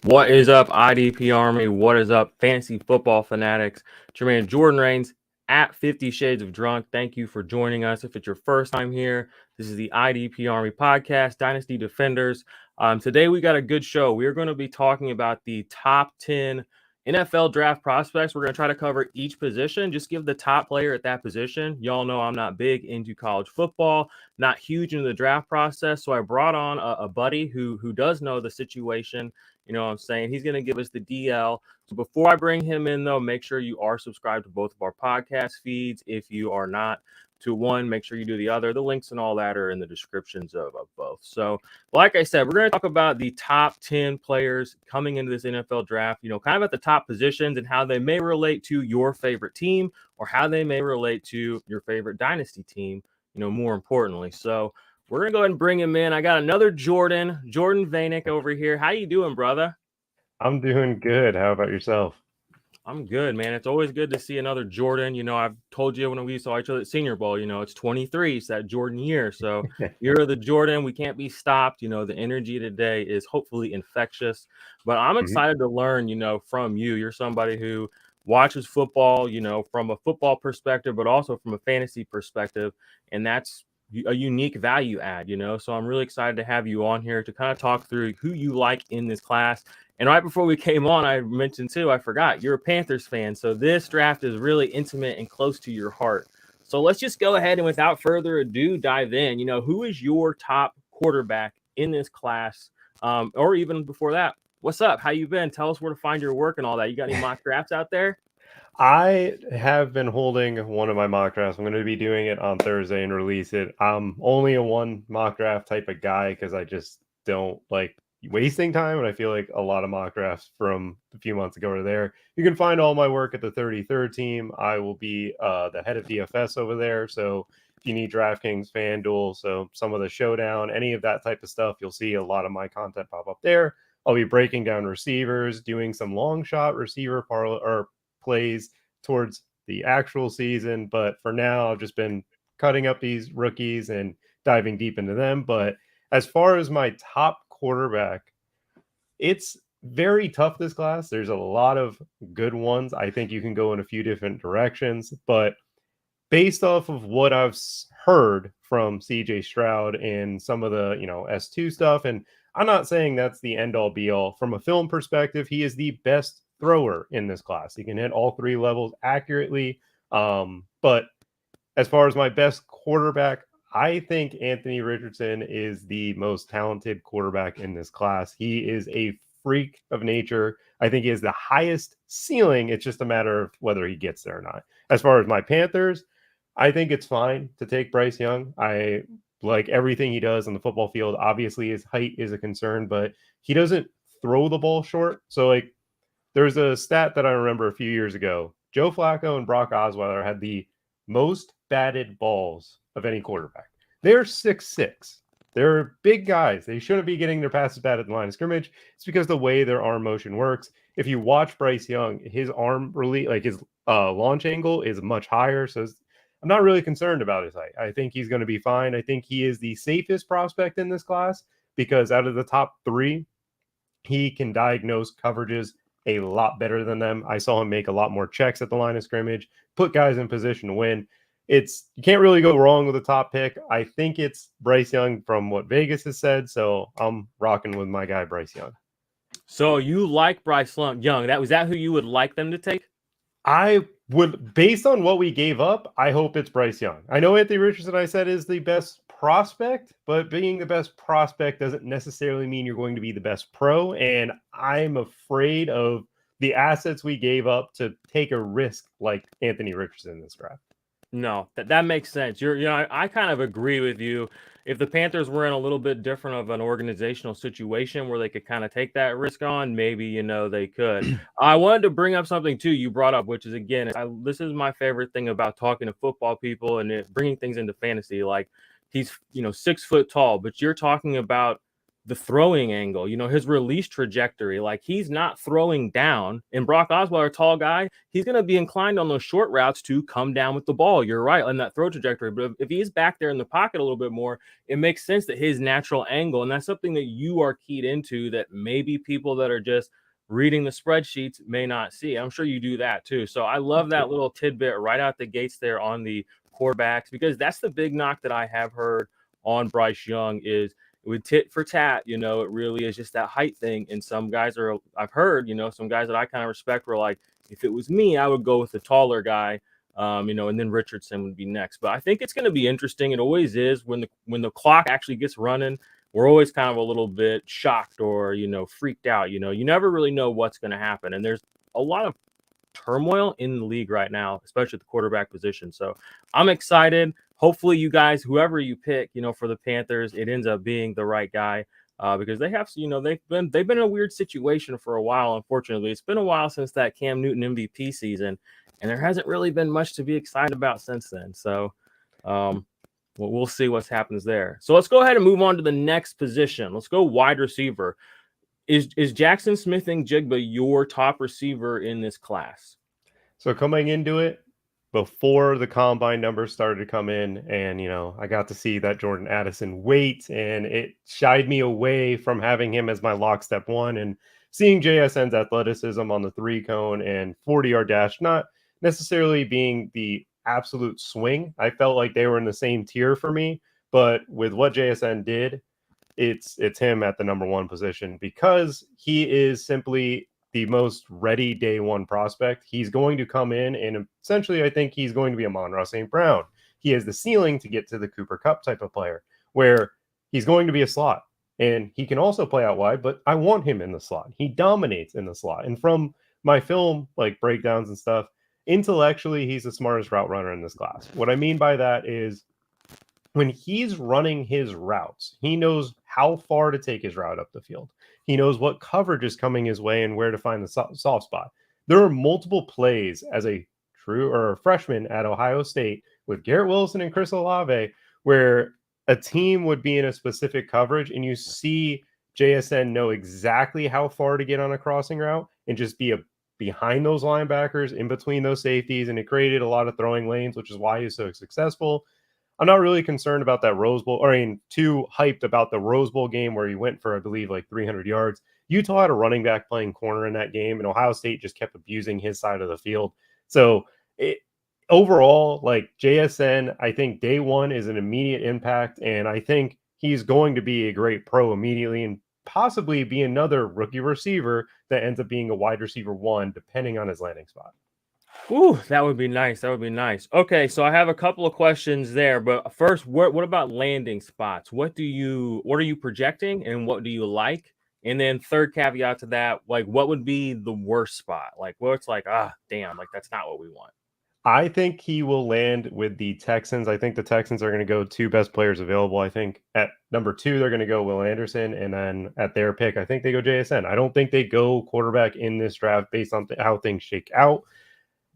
What is up, IDP Army? What is up, fantasy football fanatics? It's your man Jordan Reigns at 50 Shades of Drunk. Thank you for joining us. If it's your first time here, this is the IDP Army podcast, Dynasty Defenders. Today we got a good show. We're going to be talking about the top 10 NFL draft prospects. We're going to try to cover each position, just give the top player at that position. Y'all know I'm not big into college football, not huge into the draft process, so I brought on a buddy who does know the situation. You know what I'm saying? He's going to give us the DL. So before I bring him in, though, make sure you are subscribed to both of our podcast feeds. If you are not to one, make sure you do the other. The links and all that are in the descriptions of both. So, like I said, we're going to talk about the top 10 players coming into this NFL draft, you know, kind of at the top positions and how they may relate to your favorite team or how they may relate to your favorite dynasty team, you know, more importantly. So, we're going to go ahead and bring him in. I got another Jordan Vanek over here. How you doing, brother? I'm doing good. How about yourself? I'm good, man. It's always good to see another Jordan. You know, I've told you when we saw each other at Senior Bowl, you know, it's 23. It's that Jordan year. So you're the Jordan. We can't be stopped. You know, the energy today is hopefully infectious. But I'm Mhm. excited to learn, you know, from you. You're somebody who watches football, you know, from a football perspective, but also from a fantasy perspective. And that's a unique value add, you know. So I'm really excited to have you on here to kind of talk through who you like in this class. And right before we came on, I mentioned too, I forgot, you're a Panthers fan. So this draft is really intimate and close to your heart. So let's just go ahead and without further ado, dive in. You know, who is your top quarterback in this class? Or even before that, what's up? How you been? Tell us where to find your work and all that. You got any mock drafts out there? I have been holding one of my mock drafts. I'm going to be doing it on Thursday and release it. I'm only a one mock draft type of guy because I just don't like wasting time. And I feel like a lot of mock drafts from a few months ago are there. You can find all my work at the 33rd team. I will be the head of DFS over there. So if you need DraftKings, FanDuel, so some of the showdown, any of that type of stuff, you'll see a lot of my content pop up there. I'll be breaking down receivers, doing some long shot receiver plays towards the actual season. But for now, I've just been cutting up these rookies and diving deep into them. But as far as my top quarterback, it's very tough this class. There's a lot of good ones. I think you can go in a few different directions, but based off of what I've heard from CJ Stroud and some of the, S2 stuff, and I'm not saying that's the end all be all. From a film perspective, he is the best thrower in this class. He can hit all three levels accurately. But as far as my best quarterback, I think Anthony Richardson is the most talented quarterback in this class. He is a freak of nature. I think he has the highest ceiling. It's just a matter of whether he gets there or not. As far as my Panthers, I think it's fine to take Bryce Young. I like everything he does on the football field. Obviously, his height is a concern, but he doesn't throw the ball short. So, like, there's a stat that I remember a few years ago. Joe Flacco and Brock Osweiler had the most batted balls of any quarterback. They're 6'6". They're big guys. They shouldn't be getting their passes batted at the line of scrimmage. It's because the way their arm motion works. If you watch Bryce Young, his arm release, like his launch angle is much higher. So I'm not really concerned about his height. I think he's going to be fine. I think he is the safest prospect in this class because out of the top three, he can diagnose coverages a lot better than them. I saw him make a lot more checks at the line of scrimmage, put guys in position to win. You can't really go wrong with a top pick. I think it's Bryce Young from what Vegas has said, so I'm rocking with my guy Bryce Young. So you like Bryce Young. Was that who you would like them to take? I would, based on what we gave up, I hope it's Bryce Young. I know Anthony Richardson, I said, is the best prospect, but being the best prospect doesn't necessarily mean you're going to be the best pro. And I'm afraid of the assets we gave up to take a risk like Anthony Richardson in this draft. No, that makes sense. I kind of agree with you. If the Panthers were in a little bit different of an organizational situation where they could kind of take that risk on, maybe, you know, they could. I wanted to bring up something too you brought up, which is, again, this is my favorite thing about talking to football people and bringing things into fantasy. Like, he's, you know, 6 foot tall, but you're talking about the throwing angle, his release trajectory. Like, he's not throwing down. And Brock Osweiler, a tall guy, he's going to be inclined on those short routes to come down with the ball. You're right on that throw trajectory. But if he's back there in the pocket a little bit more, it makes sense that his natural angle, and that's something that you are keyed into that maybe people that are just reading the spreadsheets may not see. I'm sure you do that too. So I love that little tidbit right out the gates there on the quarterbacks, because that's the big knock that I have heard on Bryce Young is with tit for tat, it really is just that height thing. And some guys I've heard, some guys that I kind of respect were like, if it was me, I would go with the taller guy, and then Richardson would be next. But I think it's going to be interesting. It always is when the clock actually gets running. We're always kind of a little bit shocked or, freaked out. You never really know what's going to happen. And there's a lot of turmoil in the league right now, especially at the quarterback position. So I'm excited. Hopefully you guys, whoever you pick, for the Panthers, it ends up being the right guy, because they have, they've been in a weird situation for a while. Unfortunately, it's been a while since that Cam Newton MVP season, and there hasn't really been much to be excited about since then. So we'll see what happens there. So let's go ahead and move on to the next position. Let's go wide receiver. Is Jackson Smith-Njigba your top receiver in this class? So coming into it, before the combine numbers started to come in, and I got to see that Jordan Addison weight, and it shied me away from having him as my lockstep one, and seeing JSN's athleticism on the 3-cone and 40-yard dash not necessarily being the absolute swing. I felt like they were in the same tier for me, but with what JSN did, it's him at the number one position, because he is simply the most ready day one prospect. He's going to come in, and essentially I think he's going to be a Amon-Ra St. Brown. He has the ceiling to get to the Cooper Kupp type of player, where he's going to be a slot, and he can also play out wide, but I want him in the slot. He dominates in the slot. And from my film like breakdowns and stuff, intellectually he's the smartest route runner in this class. What I mean by that is when he's running his routes, he knows how far to take his route up the field. He knows what coverage is coming his way and where to find the soft spot. There are multiple plays as a true or a freshman at Ohio State with Garrett Wilson and Chris Olave where a team would be in a specific coverage, and you see JSN know exactly how far to get on a crossing route and just be behind those linebackers, in between those safeties, and it created a lot of throwing lanes, which is why he's so successful. I'm not really concerned about that Rose Bowl, too hyped about the Rose Bowl game where he went for, I believe, like 300 yards. Utah had a running back playing corner in that game, and Ohio State just kept abusing his side of the field. So overall, like JSN, I think day one is an immediate impact, and I think he's going to be a great pro immediately and possibly be another rookie receiver that ends up being a wide receiver one, depending on his landing spot. Ooh, that would be nice. That would be nice. Okay, so I have a couple of questions there, but first, what about landing spots? What are you projecting, and what do you like? And then third caveat to that, like, what would be the worst spot? Like, where it's like, damn, like that's not what we want. I think he will land with the Texans. I think the Texans are going to go two best players available. I think at number 2, they're going to go Will Anderson. And then at their pick, I think they go JSN. I don't think they go quarterback in this draft based on how things shake out.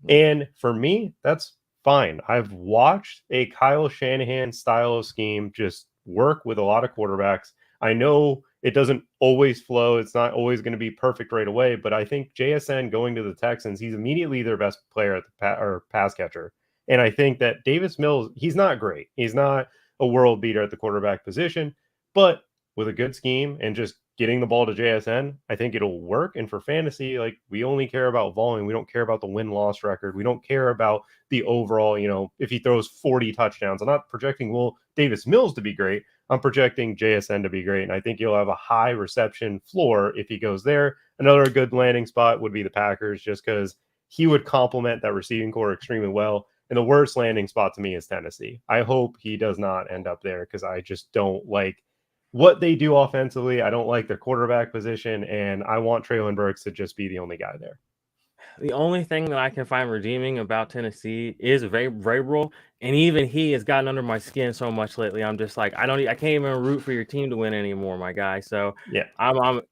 And for me, that's fine. I've watched a Kyle Shanahan style of scheme just work with a lot of quarterbacks. I know it doesn't always flow. It's not always going to be perfect right away, but I think JSN going to the Texans, he's immediately their best player at the pass catcher. And I think that Davis Mills, he's not great. He's not a world beater at the quarterback position, but with a good scheme and just getting the ball to JSN, I think it'll work. And for fantasy, like, we only care about volume. We don't care about the win-loss record. We don't care about the overall, if he throws 40 touchdowns. I'm not projecting Davis Mills to be great. I'm projecting JSN to be great. And I think he'll have a high reception floor if he goes there. Another good landing spot would be the Packers, just because he would complement that receiving core extremely well. And the worst landing spot to me is Tennessee. I hope he does not end up there, because I just don't like what they do offensively. I don't like their quarterback position, and I want Treylon Burks to just be the only guy there. The only thing that I can find redeeming about Tennessee is Vrabel, and even he has gotten under my skin so much lately. I'm just like, I can't even root for your team to win anymore, my guy. So yeah,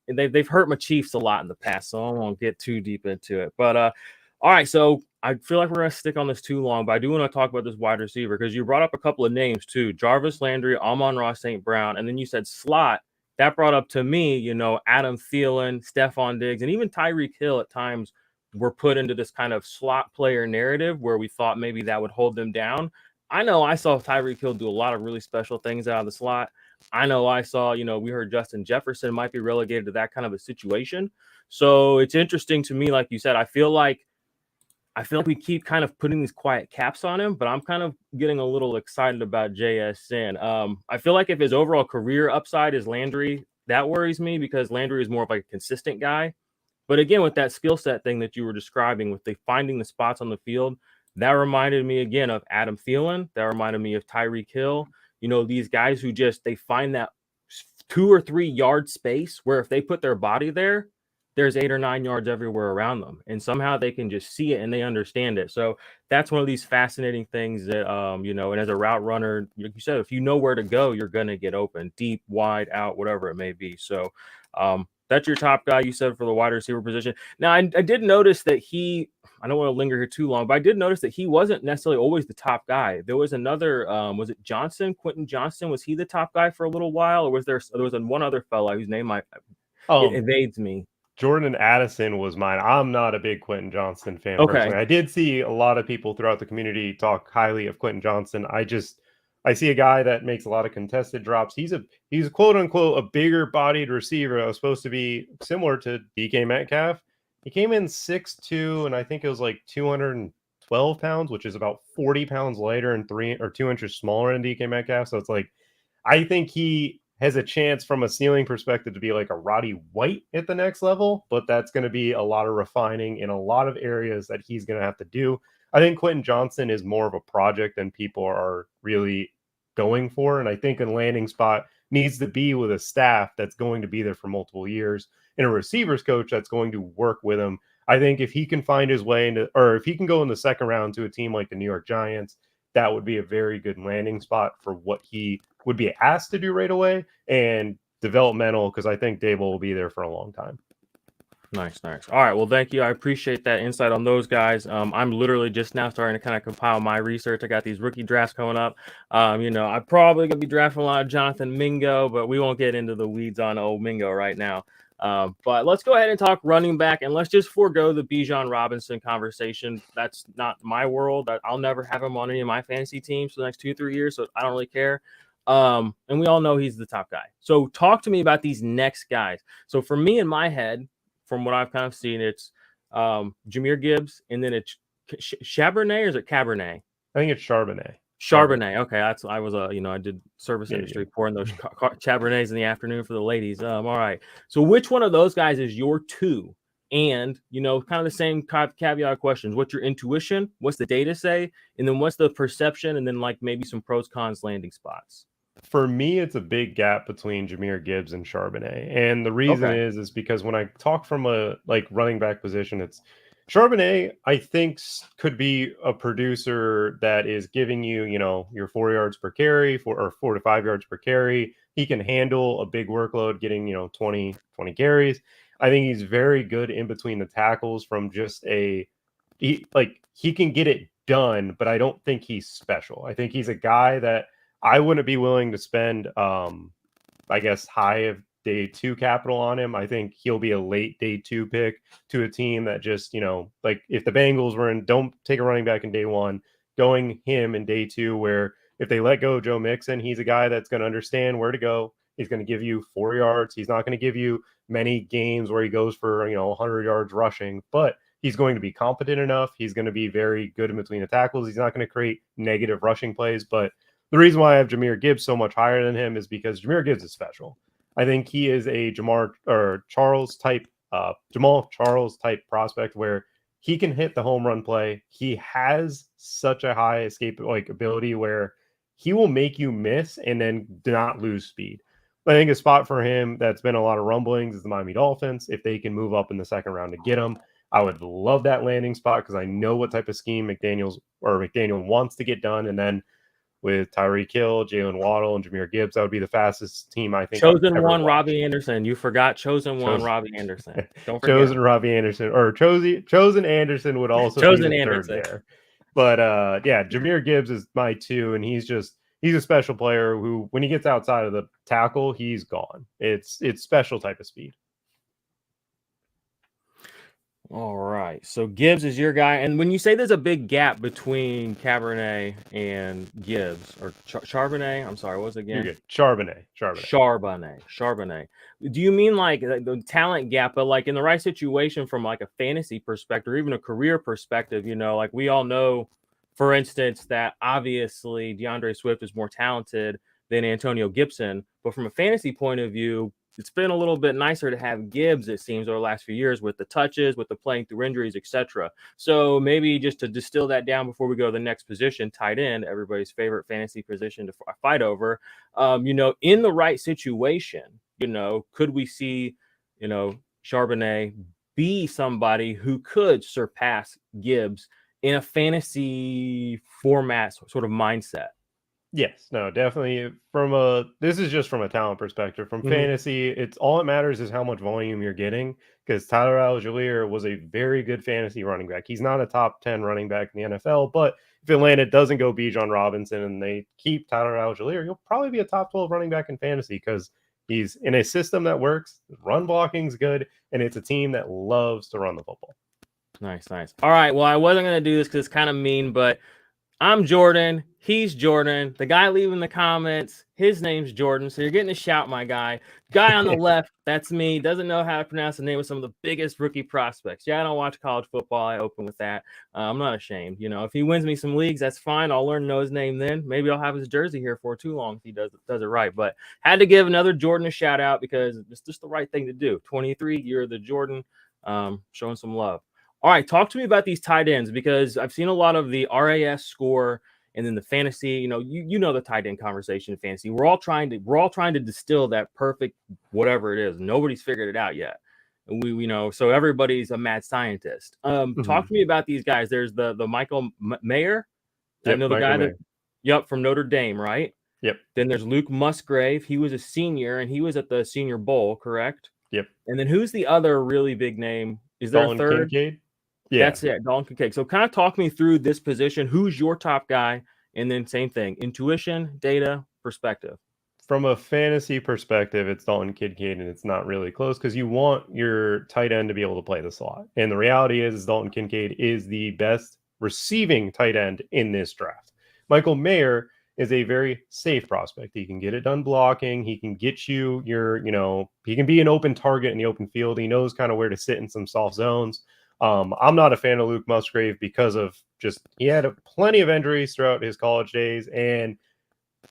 they've hurt my Chiefs a lot in the past, so I won't get too deep into it. But all right, so I feel like we're going to stick on this too long, but I do want to talk about this wide receiver, because you brought up a couple of names too: Jarvis Landry, Amon-Ra St. Brown, and then you said slot. that brought up to me, Adam Thielen, Stephon Diggs, and even Tyreek Hill at times were put into this kind of slot player narrative where we thought maybe that would hold them down. I know I saw Tyreek Hill do a lot of really special things out of the slot. I know I saw, we heard Justin Jefferson might be relegated to that kind of a situation. So it's interesting to me, like you said, I feel like we keep kind of putting these quiet caps on him, but I'm kind of getting a little excited about JSN. I feel like if his overall career upside is Landry, that worries me because Landry is more of like a consistent guy. But again, with that skill set thing that you were describing, with the finding the spots on the field, that reminded me again of Adam Thielen. That reminded me of Tyreek Hill. These guys who they find that 2 or 3 yard space where if they put their body there, there's 8 or 9 yards everywhere around them. And somehow they can just see it and they understand it. So that's one of these fascinating things that, and as a route runner, like you said, if you know where to go, you're going to get open, deep, wide, out, whatever it may be. So that's your top guy, you said, for the wide receiver position. Now, I did notice that I don't want to linger here too long, but I did notice that he wasn't necessarily always the top guy. There was another, was it Johnson? Quentin Johnston, was he the top guy for a little while? Or there was one other fella whose name it evades me? Jordan Addison was mine. I'm not a big Quentin Johnston fan Okay. personally. I did see a lot of people throughout the community talk highly of Quentin Johnston. I see a guy that makes a lot of contested drops. He's a quote unquote a bigger bodied receiver. I was supposed to be similar to DK Metcalf. He came in 6'2", and I think it was like 212 pounds, which is about 40 pounds lighter and 3 or 2 inches smaller than DK Metcalf. So it's like, I think he has a chance from a ceiling perspective to be like a Roddy White at the next level, but that's going to be a lot of refining in a lot of areas that he's going to have to do. I think Quentin Johnston is more of a project than people are really going for. And I think a landing spot needs to be with a staff that's going to be there for multiple years and a receivers coach that's going to work with him. I think if he can find his way into, or if he can go in the second round to a team like the New York Giants, that would be a very good landing spot for what he would be asked to do right away and developmental, because I think Dable will be there for a long time. Nice. All right. Well, thank you. I appreciate that insight on those guys. I'm literally just now starting to kind of compile my research. I got these rookie drafts coming up. I'm probably going to be drafting a lot of Jonathan Mingo, but we won't get into the weeds on old Mingo right now. But let's go ahead and talk running back, and let's just forego the Bijan Robinson conversation. That's not my world. I'll never have him on any of my fantasy teams for the next 2-3 years, so I don't really care. And we all know he's the top guy. So talk to me about these next guys. So for me in my head, from what I've kind of seen, it's Jahmyr Gibbs, and then it's Charbonnet, or is it Cabernet? I think it's Charbonnet. Charbonnet. Okay, I did service industry, pouring those Cabernets in the afternoon for the ladies. All right. So which one of those guys is your two? And, kind of the same caveat questions. What's your intuition? What's the data say? And then what's the perception? And then like maybe some pros, cons, landing spots. For me, it's a big gap between Jahmyr Gibbs and Charbonnet. And the reason is because when I talk from a running back position, it's Charbonnet, I think, could be a producer that is giving you, your 4 yards per carry, 4 to 5 yards per carry. He can handle a big workload, getting, 20 carries. I think he's very good in between the tackles from just he can get it done, but I don't think he's special. I think he's a guy that I wouldn't be willing to spend, high of day 2 capital on him. I think he'll be a late day 2 pick to a team that just, if the Bengals don't take a running back in day 1, going him in day 2, where if they let go Joe Mixon, he's a guy that's going to understand where to go. He's going to give you 4 yards. He's not going to give you many games where he goes for, 100 yards rushing, but he's going to be competent enough. He's going to be very good in between the tackles. He's not going to create negative rushing plays, but the reason why I have Jahmyr Gibbs so much higher than him is because Jahmyr Gibbs is special. I think he is a Jamal Charles type prospect where he can hit the home run play. He has such a high escape ability where he will make you miss and then not lose speed. I think a spot for him that's been a lot of rumblings is the Miami Dolphins. If they can move up in the second round to get him, I would love that landing spot because I know what type of scheme McDaniel wants to get done. And then with Tyreek Hill, Jalen Waddle, and Jahmyr Gibbs, that would be the fastest team I think. Chosen one, Robbie Anderson. You forgot chosen one, Robbie Anderson. Don't forget. Chosen Robbie Anderson, or Chosen Anderson would also be the third there. But Jahmyr Gibbs is my 2, and he's he's a special player who, when he gets outside of the tackle, he's gone. It's special type of speed. All right. So Gibbs is your guy. And when you say there's a big gap between Cabernet and Gibbs or Charbonnet, I'm sorry, what was it again? You're good. Charbonnet. Charbonnet. Do you mean like the talent gap, but like in the right situation from like a fantasy perspective or even a career perspective, like we all know, for instance, that obviously DeAndre Swift is more talented than Antonio Gibson. But from a fantasy point of view, it's been a little bit nicer to have Gibbs, it seems, over the last few years with the touches, with the playing through injuries, etc. So maybe just to distill that down before we go to the next position, tight end, everybody's favorite fantasy position to fight over. In the right situation, could we see, Charbonnet be somebody who could surpass Gibbs in a fantasy format sort of mindset? Yes, no, definitely. This is just from a talent perspective. From Mhm. fantasy, it's all that matters is how much volume you're getting. Because Tyler Algier was a very good fantasy running back. He's not a top 10 running back in the NFL, but if Atlanta doesn't go Bijan Robinson and they keep Tyler Algier, he'll probably be a top 12 running back in fantasy because he's in a system that works. Run blocking's good, and it's a team that loves to run the football. Nice. All right. Well, I wasn't going to do this because it's kind of mean, but I'm Jordan. He's Jordan. The guy leaving the comments, his name's Jordan. So you're getting a shout, my guy. Guy on the left, that's me. Doesn't know how to pronounce the name of some of the biggest rookie prospects. Yeah, I don't watch college football. I open with that. I'm not ashamed. If he wins me some leagues, that's fine. I'll learn to know his name then. Maybe I'll have his jersey here for too long if he does it right. But had to give another Jordan a shout out because it's just the right thing to do. 23, you're the Jordan, showing some love. All right, talk to me about these tight ends because I've seen a lot of the RAS score and then the fantasy. You know the tight end conversation in fantasy. We're all trying to distill that perfect whatever it is. Nobody's figured it out yet. And we so everybody's a mad scientist. Talk to me about these guys. There's the Michael Mayer. I know the guy that from Notre Dame, right? Yep. Then there's Luke Musgrave. He was a senior and he was at the Senior Bowl, correct? Yep. And then who's the other really big name? Is there Dalton a third? Kincaid? Yeah. That's it, Dalton Kincaid. So kind of talk me through this position. Who's your top guy? And then same thing, intuition, data, perspective. From a fantasy perspective, it's Dalton Kincaid, and it's not really close because you want your tight end to be able to play the slot. And the reality is Dalton Kincaid is the best receiving tight end in this draft. Michael Mayer is a very safe prospect. He can get it done blocking. He can get you he can be an open target in the open field. He knows kind of where to sit in some soft zones. I'm not a fan of Luke Musgrave because of he had plenty of injuries throughout his college days, and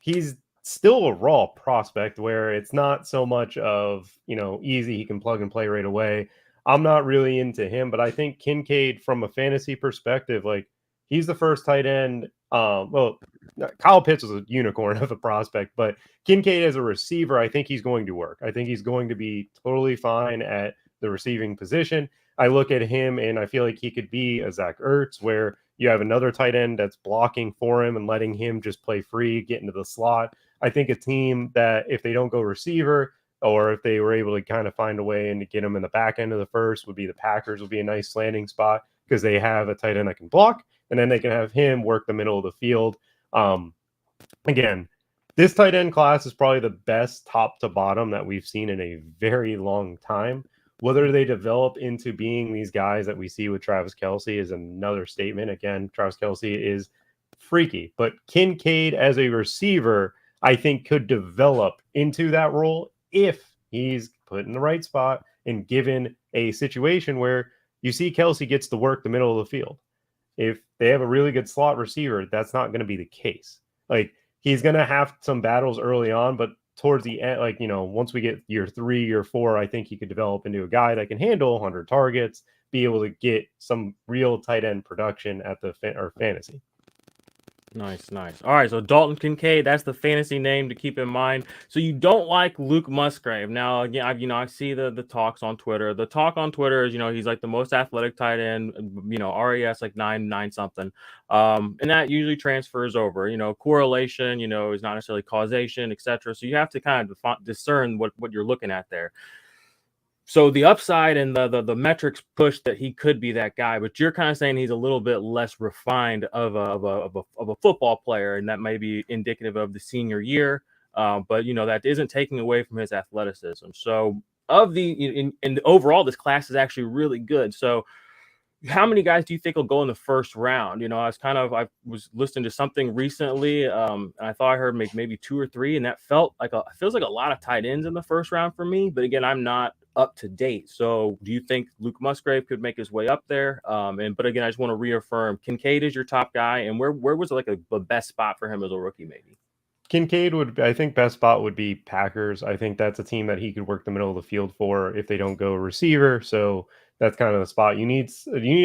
he's still a raw prospect where it's not so much of, easy. He can plug and play right away. I'm not really into him, but I think Kincaid from a fantasy perspective, like he's the first tight end. Kyle Pitts was a unicorn of a prospect, but Kincaid as a receiver, I think he's going to work. I think he's going to be totally fine at the receiving position. I look at him and I feel like he could be a Zach Ertz where you have another tight end that's blocking for him and letting him just play free, get into the slot. I think a team that if they don't go receiver or if they were able to kind of find a way and to get him in the back end of the first would be the Packers would be a nice landing spot because they have a tight end that can block and then they can have him work the middle of the field. Again, this tight end class is probably the best top to bottom that we've seen in a very long time. Whether they develop into being these guys that we see with Travis Kelce is another statement. Again, Travis Kelce is freaky, but Kincaid as a receiver, I think could develop into that role if he's put in the right spot and given a situation where you see Kelce gets to work the middle of the field. If they have a really good slot receiver, that's not going to be the case. Like he's going to have some battles early on, but towards the end, once we get year 3, year 4, I think he could develop into a guy that can handle 100 targets, be able to get some real tight end production at the fantasy. Nice. All right, so Dalton Kincaid, that's the fantasy name to keep in mind. So you don't like Luke Musgrave. Now, again, I see the talks on Twitter. The talk on Twitter is, he's like the most athletic tight end, RAS like 9 something. And that usually transfers over. Correlation, is not necessarily causation, etc. So you have to kind of discern what you're looking at there. So the upside and the metrics push that he could be that guy, but you're kind of saying he's a little bit less refined of a football player, and that may be indicative of the senior year. But that isn't taking away from his athleticism. So of in overall, this class is actually really good. So how many guys do you think will go in the first round? I was listening to something recently, and I thought I heard maybe two or three, and that feels like a lot of tight ends in the first round for me. But again, I'm not up to date. So do you think Luke Musgrave could make his way up there? But again, I just want to reaffirm Kincaid is your top guy, and where was like the best spot for him as a rookie, maybe? Kincaid I think best spot would be Packers. I think that's a team that he could work the middle of the field for if they don't go receiver. So that's kind of the spot. You need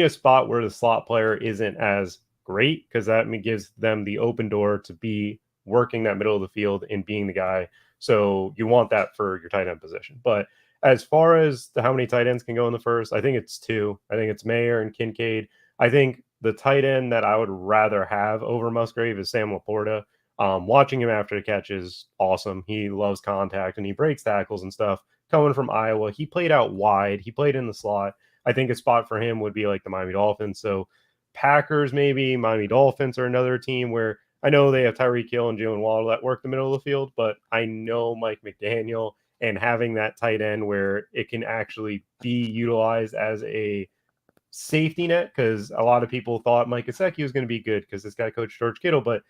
a spot where the slot player isn't as great, because that gives them the open door to be working that middle of the field and being the guy. So you want that for your tight end position. But as far as how many tight ends can go in the first, I think it's two. I think it's Mayer and Kincaid. I think the tight end that I would rather have over Musgrave is Sam Laporta. Watching him after the catch is awesome. He loves contact and he breaks tackles and stuff. Coming from Iowa, he played out wide. He played in the slot. I think a spot for him would be like the Miami Dolphins. So Packers, maybe Miami Dolphins are another team where I know they have Tyreek Hill and Jalen Waddle that work the middle of the field, but I know Mike McDaniel, and having that tight end where it can actually be utilized as a safety net, because a lot of people thought Mike Gesicki was going to be good because this guy coached George Kittle, but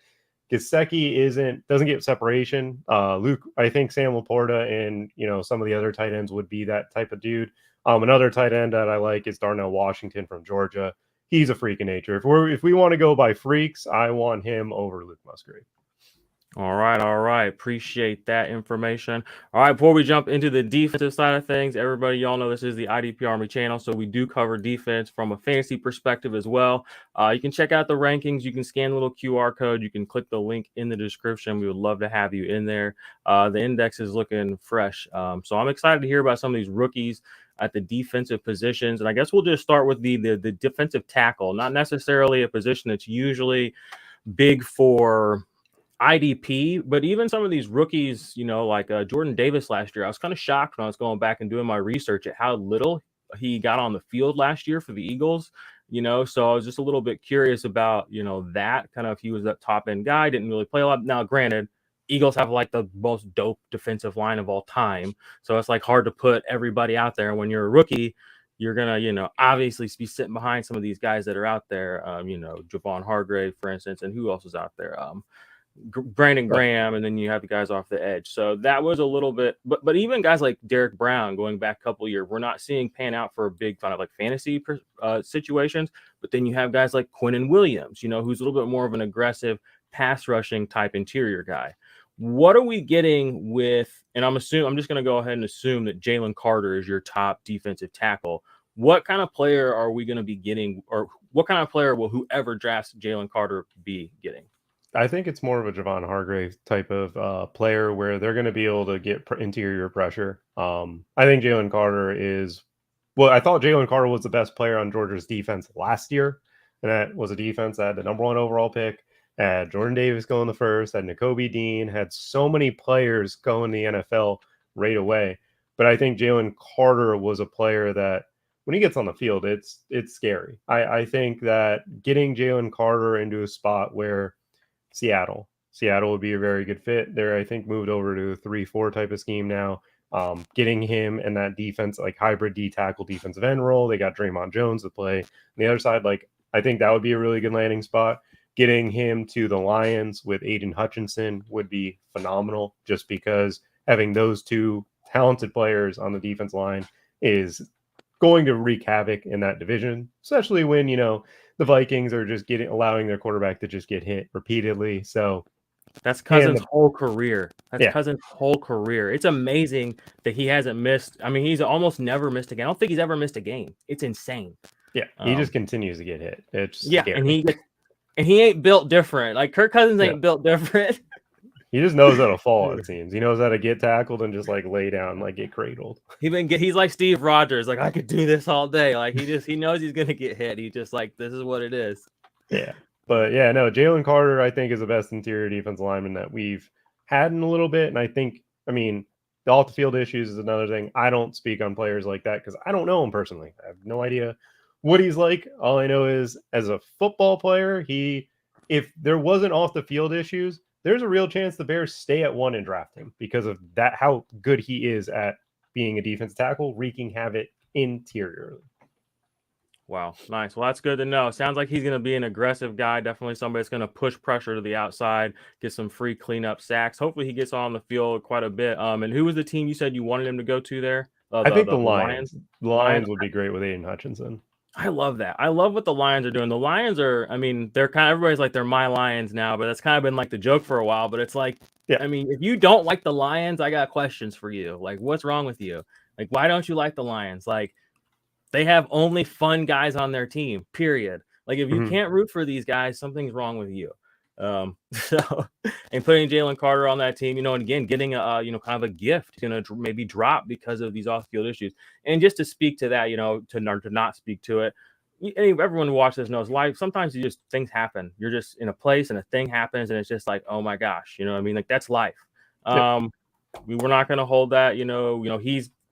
Gesicki doesn't get separation. I think Sam Laporta and some of the other tight ends would be that type of dude. Another tight end that I like is Darnell Washington from Georgia. He's a freak of nature. If we want to go by freaks, I want him over Luke Musgrave. All right. Appreciate that information. All right, before we jump into the defensive side of things, everybody, y'all know this is the IDP Army channel, so we do cover defense from a fantasy perspective as well. You can check out the rankings. You can scan the little QR code. You can click the link in the description. We would love to have you in there. The index is looking fresh, so I'm excited to hear about some of these rookies at the defensive positions. And I guess we'll just start with the defensive tackle, not necessarily a position that's usually big for IDP, but even some of these rookies, like Jordan Davis last year, I was kind of shocked when I was going back and doing my research at how little he got on the field last year for the Eagles, so I was just a little bit curious about, that kind of, if he was that top end guy, didn't really play a lot. Now, granted, Eagles have like the most dope defensive line of all time. So it's like hard to put everybody out there. When you're a rookie, you're going to, obviously be sitting behind some of these guys that are out there, Javon Hargrave, for instance, and who else is out there? Brandon Graham, and then you have the guys off the edge. So that was a little bit, but even guys like Derek Brown going back a couple of years, we're not seeing pan out for a big kind of like fantasy situations. But then you have guys like Quinnen Williams, who's a little bit more of an aggressive pass rushing type interior guy. What are we getting with? And I'm just going to go ahead and assume that Jalen Carter is your top defensive tackle. What kind of player are we going to be getting, or what kind of player will whoever drafts Jalen Carter be getting? I think it's more of a Javon Hargrave type of player where they're going to be able to get interior pressure. I think Jalen Carter I thought Jalen Carter was the best player on Georgia's defense last year. And that was a defense that had the number one overall pick, had Jordan Davis going the first, had Nakobe Dean, had so many players go in the NFL right away. But I think Jalen Carter was a player that when he gets on the field, it's scary. I think that getting Jalen Carter into a spot where Seattle would be a very good fit. They're, I think, moved over to a 3-4 type of scheme now. Getting him in that defense, like hybrid D tackle defensive end role. They got Draymond Jones to play. On the other side, I think that would be a really good landing spot. Getting him to the Lions with Aiden Hutchinson would be phenomenal, just because having those two talented players on the defense line is going to wreak havoc in that division, especially when, the Vikings are just allowing their quarterback to just get hit repeatedly. So that's Cousins' whole career. Cousins' whole career. It's amazing that he hasn't missed. I mean, he's almost never missed a game. I don't think he's ever missed a game. It's insane. Yeah, he just continues to get hit. It's scary. and he ain't built different. Like Kirk Cousins ain't built different. He just knows how to fall, it seems. He knows how to get tackled and just lay down, get cradled. He's like Steve Rogers. Like, I could do this all day. Like he knows he's gonna get hit. He just this is what it is. Yeah. But yeah, no, Jalen Carter, I think, is the best interior defense lineman that we've had in a little bit. And I think, The off the field issues is another thing. I don't speak on players like that because I don't know him personally. I have no idea what he's like. All I know is as a football player, if there wasn't off the field issues, there's a real chance the Bears stay at 1 and draft him because of that, how good he is at being a defensive tackle, wreaking havoc interiorly. Wow, nice. Well, that's good to know. Sounds like he's going to be an aggressive guy. Definitely somebody that's going to push pressure to the outside, get some free cleanup sacks. Hopefully, he gets on the field quite a bit. And who was the team you said you wanted him to go to there? I think the Lions. Lions would be great with Aiden Hutchinson. I love that. I love what the Lions are doing. The Lions are, I mean, they're kind of, everybody's like, they're my Lions now, but that's kind of been like the joke for a while. But it's like, yeah. I mean, if you don't like the Lions, I got questions for you. Like, what's wrong with you? Like, why don't you like the Lions? Like, they have only fun guys on their team, period. Like, if you can't root for these guys, something's wrong with you. So, and putting Jalen Carter on that team, and again, getting a, kind of a gift, maybe drop because of these off-field issues. And just to speak to that, to not speak to it, everyone who watches knows life. Sometimes things happen. You're just in a place and a thing happens and it's just like, oh my gosh, what I mean? Like, that's life. We're not going to hold that,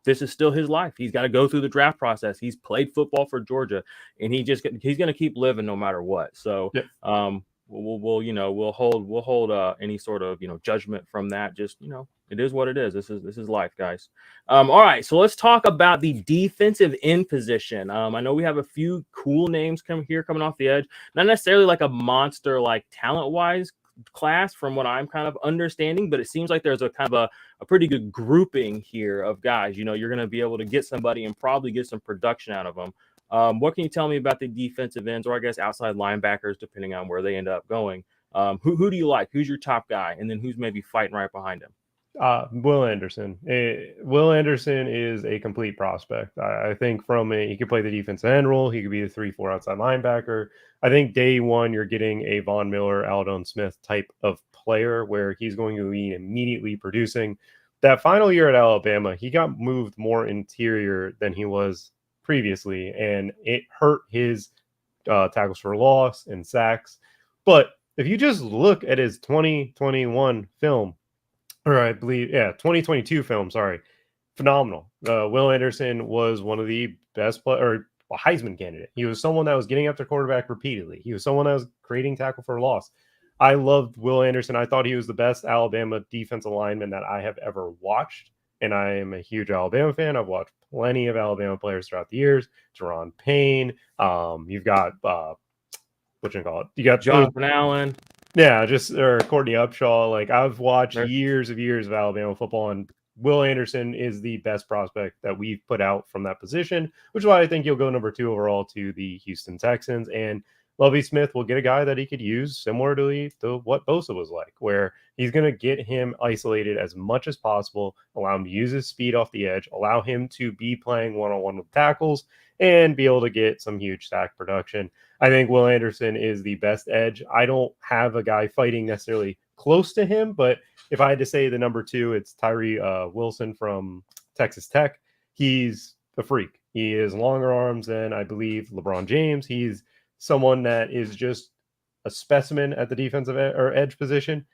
this is still his life. He's got to go through the draft process. He's played football for Georgia and he's going to keep living no matter what. So, we'll hold any sort of judgment from that. Just it is what it is. This is life, guys. All right, so let's talk about the defensive end position. I know we have a few cool names coming off the edge, not necessarily like a monster like talent wise class from what I'm kind of understanding, but it seems like there's a kind of a pretty good grouping here of guys. You're going to be able to get somebody and probably get some production out of them. What can you tell me about the defensive ends, or I guess outside linebackers, depending on where they end up going? Who do you like? Who's your top guy? And then who's maybe fighting right behind him? Will Anderson. Will Anderson is a complete prospect. I think he could play the defensive end role. He could be the 3-4 outside linebacker. I think day one, you're getting a Von Miller, Aldon Smith type of player where he's going to be immediately producing. That final year at Alabama, he got moved more interior than he was previously, and it hurt his tackles for loss and sacks. But if you just look at his 2021 film, or I believe, 2022 film, sorry, phenomenal. Will Anderson was one of the best or a Heisman candidate. He was someone that was getting after quarterback repeatedly. He was someone that was creating tackle for loss. I loved Will Anderson. I thought he was the best Alabama defensive lineman that I have ever watched. And I am a huge Alabama fan. I've watched plenty of Alabama players throughout the years. Teron Payne. You've got what you call it? You got Jonathan Allen. Yeah, or Courtney Upshaw. Like, I've watched years of Alabama football, and Will Anderson is the best prospect that we've put out from that position, which is why I think he'll go number 2 overall to the Houston Texans. And Lovie Smith will get a guy that he could use similar to what Bosa was like, where he's going to get him isolated as much as possible, allow him to use his speed off the edge, allow him to be playing one-on-one with tackles, and be able to get some huge sack production. I think Will Anderson is the best edge. I don't have a guy fighting necessarily close to him, but if I had to say the number 2, it's Tyree Wilson from Texas Tech. He's a freak. He has longer arms than, I believe, LeBron James. He's someone that is just a specimen at the defensive or edge position.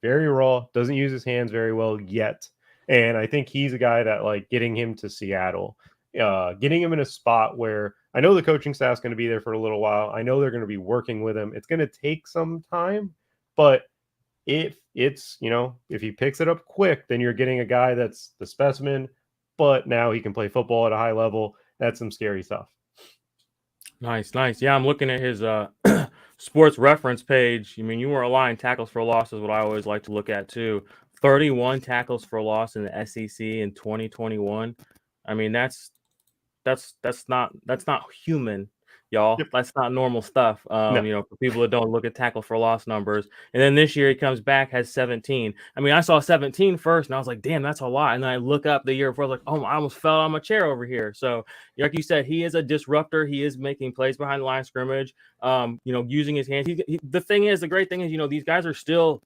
Very raw, doesn't use his hands very well yet. And I think he's a guy that, like, getting him to Seattle, getting him in a spot where I know the coaching staff's going to be there for a little while. I know they're going to be working with him. It's going to take some time, but if he picks it up quick, then you're getting a guy that's the specimen, but now he can play football at a high level. That's some scary stuff. Nice. Yeah, I'm looking at his sports reference page. I mean, you were aligned tackles for loss is what I always like to look at too. 31 tackles for loss in the SEC in 2021. I mean, that's not human, y'all. Yep. That's not normal stuff. No. For people that don't look at tackle for loss numbers. And then this year he comes back, has 17. I mean, I saw 17 first, and I was like, damn, that's a lot. And then I look up the year before, I was like, oh, I almost fell on my chair over here. So, like you said, he is a disruptor. He is making plays behind the line of scrimmage. Using his hands. The great thing is, these guys are still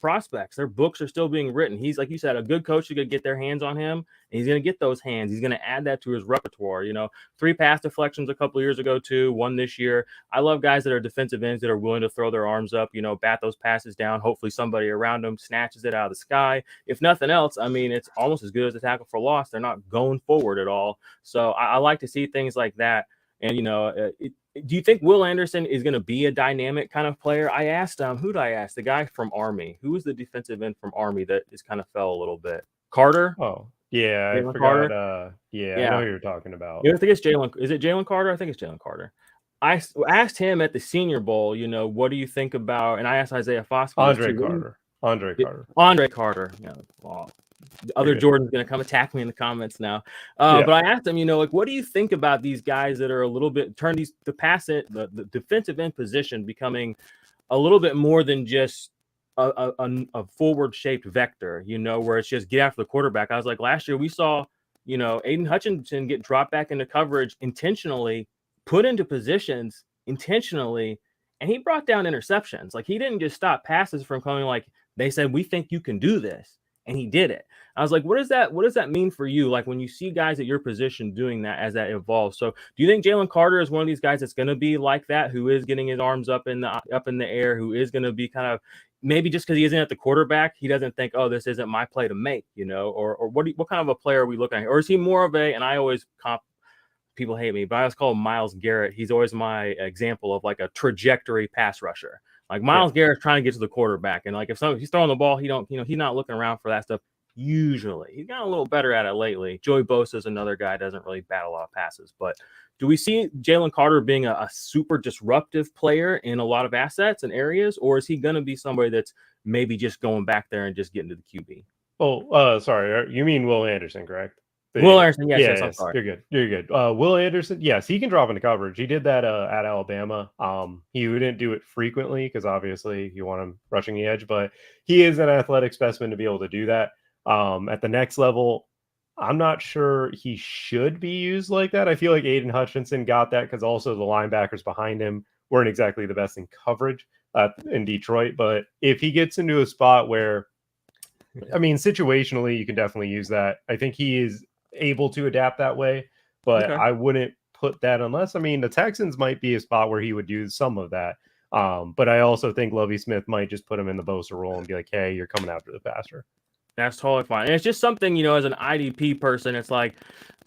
prospects. Their books are still being written. He's, like you said, a good coach is going to get their hands on him, and he's going to get those hands. He's going to add that to his repertoire. 3 pass deflections a couple of years ago too, 1 this year. I love guys that are defensive ends that are willing to throw their arms up, bat those passes down. Hopefully somebody around them snatches it out of the sky. If nothing else, I mean, it's almost as good as a tackle for loss. They're not going forward at all. So I like to see things like that. And, do you think Will Anderson is going to be a dynamic kind of player? I asked who did I ask? The guy from Army. Who was the defensive end from Army that just kind of fell a little bit? Carter? Oh, yeah, Jalen I forgot. Carter? Yeah, I know who you're talking about. I think it's Jalen. Is it Jalen Carter? I think it's Jalen Carter. I asked him at the Senior Bowl, what do you think about? And I asked Isaiah Foskey. Andre Carter. Andre Carter. Well, the other Jordan's going to come attack me in the comments now. But I asked him, what do you think about these guys that are a little bit the defensive end position becoming a little bit more than just a forward shaped vector, where it's just get after the quarterback. I was like, last year we saw, Aiden Hutchinson get dropped back into coverage intentionally, put into positions intentionally, and he brought down interceptions. Like, he didn't just stop passes from coming. Like, they said, we think you can do this. And he did it. I was like, what does that mean for you? Like, when you see guys at your position doing that as that evolves. So do you think Jalen Carter is one of these guys that's going to be like that, who is getting his arms up in the air, who is going to be kind of, maybe just because he isn't at the quarterback, he doesn't think, oh, this isn't my play to make, or what kind of a player are we looking at? Or is he more of and I always people hate me, but I always call him Myles Garrett. He's always my example of like a trajectory pass rusher. Like, Myles Garrett's trying to get to the quarterback, and like if he's throwing the ball, he's not looking around for that stuff. Usually, he's gotten a little better at it lately. Joey Bosa is another guy, doesn't really bat a lot of passes. But do we see Jalen Carter being a super disruptive player in a lot of assets and areas, or is he going to be somebody that's maybe just going back there and just getting to the QB? Oh, sorry, you mean Will Anderson, correct? Will Anderson, yes, I'm sorry. You're good. Will Anderson, yes, he can drop into coverage. He did that at Alabama. He didn't do it frequently because obviously you want him rushing the edge, but he is an athletic specimen to be able to do that. At the next level, I'm not sure he should be used like that. I feel like Aiden Hutchinson got that because also the linebackers behind him weren't exactly the best in coverage in Detroit. But if he gets into a spot where, I mean, situationally, you can definitely use that. I think he is able to adapt that way, but I wouldn't put that unless, the Texans might be a spot where he would use some of that. But I also think Lovie Smith might just put him in the Bosa role and be like, hey, you're coming after the passer. That's totally fine. And it's just something, as an IDP person, it's like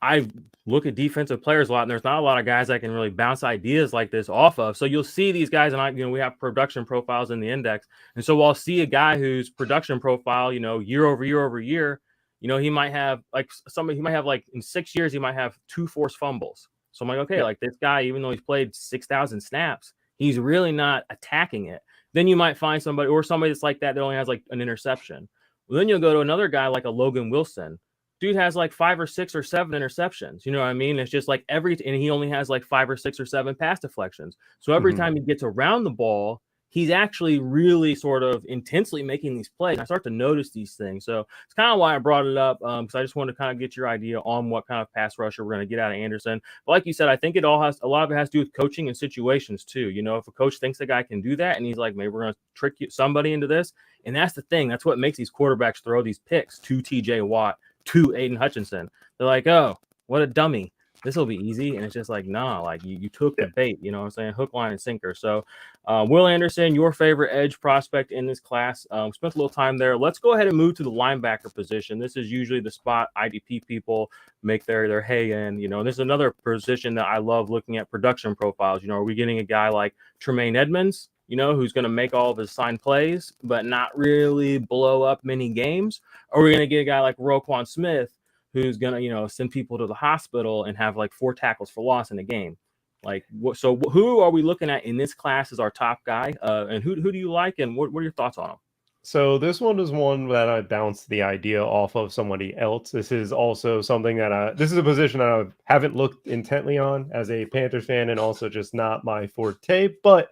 I look at defensive players a lot, and there's not a lot of guys I can really bounce ideas like this off of. So you'll see these guys, and we have production profiles in the index. And so I'll see a guy whose production profile, year over year, he might have in 6 years, he might have 2 forced fumbles. So I'm like, okay, like this guy, even though he's played 6,000 snaps, he's really not attacking it. Then you might find somebody that's like that only has like an interception. Well, then you'll go to another guy like a Logan Wilson. Dude has like 5 or 6 or 7 interceptions. You know what I mean? It's just like and he only has like 5 or 6 or 7 pass deflections. So every time he gets around the ball, he's actually really sort of intensely making these plays. I start to notice these things. So it's kind of why I brought it up, because I just wanted to kind of get your idea on what kind of pass rusher we're going to get out of Anderson. But like you said, I think a lot of it has to do with coaching and situations too. If a coach thinks the guy can do that and he's like, maybe we're going to trick somebody into this. And that's the thing. That's what makes these quarterbacks throw these picks to TJ Watt, to Aiden Hutchinson. They're like, oh, what a dummy. This will be easy. And it's just like, nah, like you took the bait, you know what I'm saying? Hook, line, and sinker. So Will Anderson, your favorite edge prospect in this class. Spent a little time there. Let's go ahead and move to the linebacker position. This is usually the spot IDP people make their hay in. This is another position that I love looking at production profiles. Are we getting a guy like Tremaine Edmonds, who's going to make all of his signed plays, but not really blow up many games? Or are we going to get a guy like Roquan Smith, who's going to, send people to the hospital and have like 4 tackles for loss in a game? Like, so who are we looking at in this class as our top guy? And who do you like? And what are your thoughts on him? So this one is one that I bounced the idea off of somebody else. This is also something that this is a position that I haven't looked intently on as a Panthers fan, and also just not my forte, but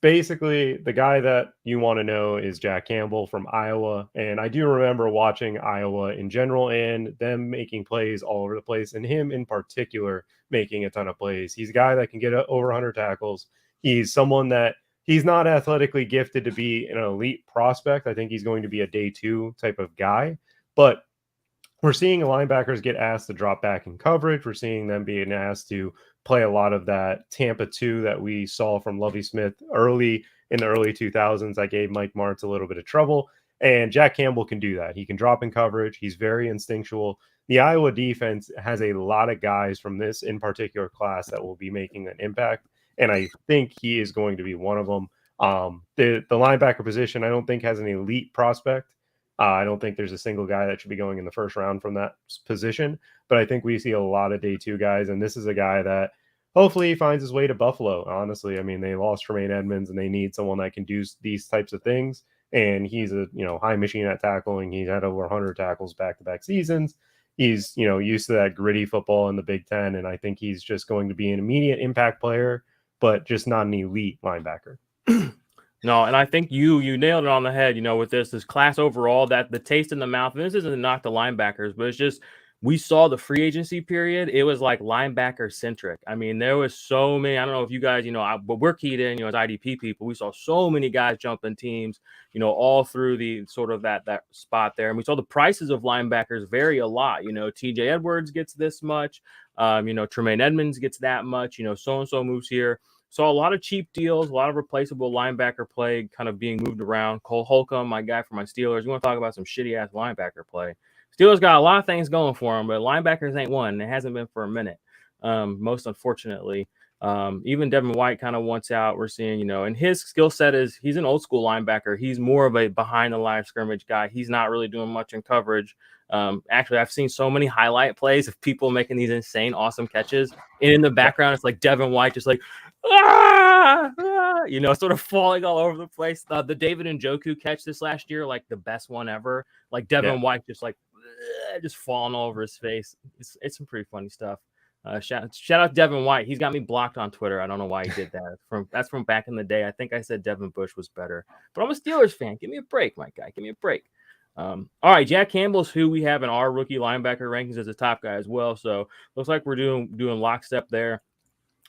basically, the guy that you want to know is Jack Campbell from Iowa. And I do remember watching Iowa in general and them making plays all over the place, and him in particular making a ton of plays. He's a guy that can get over 100 tackles. He's someone that he's not athletically gifted to be an elite prospect. I think he's going to be a day 2 type of guy, but we're seeing linebackers get asked to drop back in coverage. We're seeing them being asked to play a lot of that Tampa 2 that we saw from Lovie Smith early in the early 2000s. That gave Mike Martz a little bit of trouble. And Jack Campbell can do that. He can drop in coverage. He's very instinctual. The Iowa defense has a lot of guys from this in particular class that will be making an impact. And I think he is going to be one of them. The linebacker position, I don't think has an elite prospect. I don't think there's a single guy that should be going in the first round from that position, but I think we see a lot of day 2 guys, and this is a guy that hopefully finds his way to Buffalo. Honestly, I mean, they lost Tremaine Edmonds, and they need someone that can do these types of things. And he's a high machine at tackling. He's had over 100 tackles back-to-back seasons. He's used to that gritty football in the Big Ten, and I think he's just going to be an immediate impact player, but just not an elite linebacker. No, and I think you nailed it on the head, with this class overall, that the taste in the mouth, and this isn't to knock the linebackers, but it's just we saw the free agency period. It was like linebacker centric. I mean, there was so many, I don't know if you guys, but we're keyed in, as IDP people, we saw so many guys jumping teams, all through the sort of that spot there. And we saw the prices of linebackers vary a lot. TJ Edwards gets this much, Tremaine Edmonds gets that much, so-and-so moves here. So a lot of cheap deals, a lot of replaceable linebacker play kind of being moved around. Cole Holcomb, my guy for my Steelers. You want to talk about some shitty-ass linebacker play. Steelers got a lot of things going for them, but linebackers ain't one. It hasn't been for a minute, most unfortunately. Even Devin White kind of wants out. We're seeing, and his skill set is he's an old school linebacker. He's more of a behind the line scrimmage guy. He's not really doing much in coverage. Actually, I've seen so many highlight plays of people making these insane, awesome catches. And in the background, it's like Devin White just like, sort of falling all over the place. The David Njoku catch this last year, like the best one ever. Like Devin White just falling all over his face. It's some pretty funny stuff. Shout out to Devin White. He's got me blocked on Twitter. I don't know why he did that. That's from back in the day. I think I said Devin Bush was better. But I'm a Steelers fan. Give me a break, my guy. Give me a break. All right, Jack Campbell's who we have in our rookie linebacker rankings as a top guy as well. So looks like we're doing lockstep there.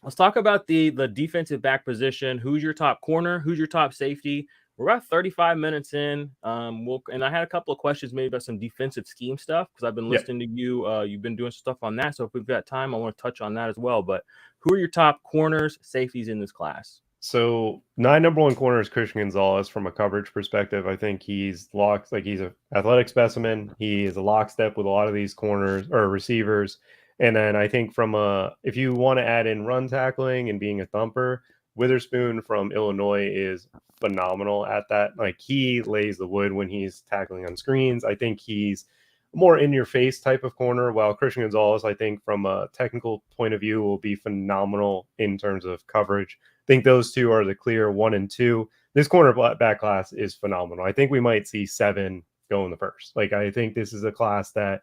Let's talk about the defensive back position. Who's your top corner? Who's your top safety? We're about 35 minutes in. And I had a couple of questions maybe about some defensive scheme stuff because I've been listening to you. You've been doing stuff on that. So if we've got time, I want to touch on that as well. But who are your top corners, safeties in this class? So my number 1 corner is Christian Gonzalez from a coverage perspective. I think he's he's an athletic specimen. He is a lockstep with a lot of these corners or receivers. And then I think if you want to add in run tackling and being a thumper, Witherspoon from Illinois is phenomenal at that. Like he lays the wood when he's tackling on screens. I think he's more in your face type of corner, while Christian Gonzalez, I think from a technical point of view, will be phenomenal in terms of coverage. I think those two are the clear 1 and 2. This cornerback class is phenomenal. I think we might see 7 go in the first. Like, I think this is a class that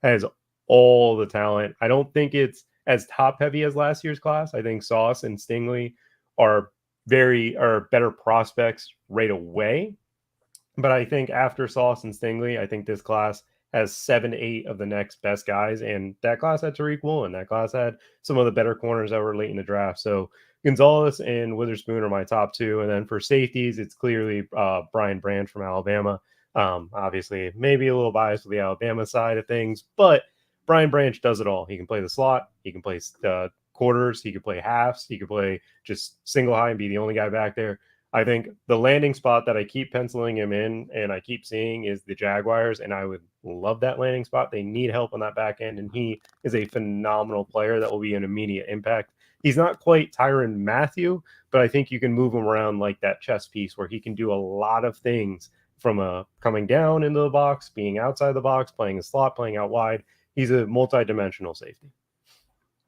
has all the talent. I don't think it's as top heavy as last year's class. I think Sauce and Stingley are better prospects right away. But I think after Sauce and Stingley, I think this class has 7-8 of the next best guys. And that class had Tariq Woolen. That class had some of the better corners that were late in the draft. So Gonzalez and Witherspoon are my top 2. And then for safeties, it's clearly Brian Branch from Alabama. Obviously, maybe a little biased with the Alabama side of things, but Brian Branch does it all. He can play the slot. He can play quarters. He can play halves. He can play just single high and be the only guy back there. I think the landing spot that I keep penciling him in and I keep seeing is the Jaguars, and I would love that landing spot. They need help on that back end, and he is a phenomenal player that will be an immediate impact. He's not quite Tyrann Mathieu, but I think you can move him around like that chess piece where he can do a lot of things from coming down into the box, being outside the box, playing the slot, playing out wide. He's a multi-dimensional safety.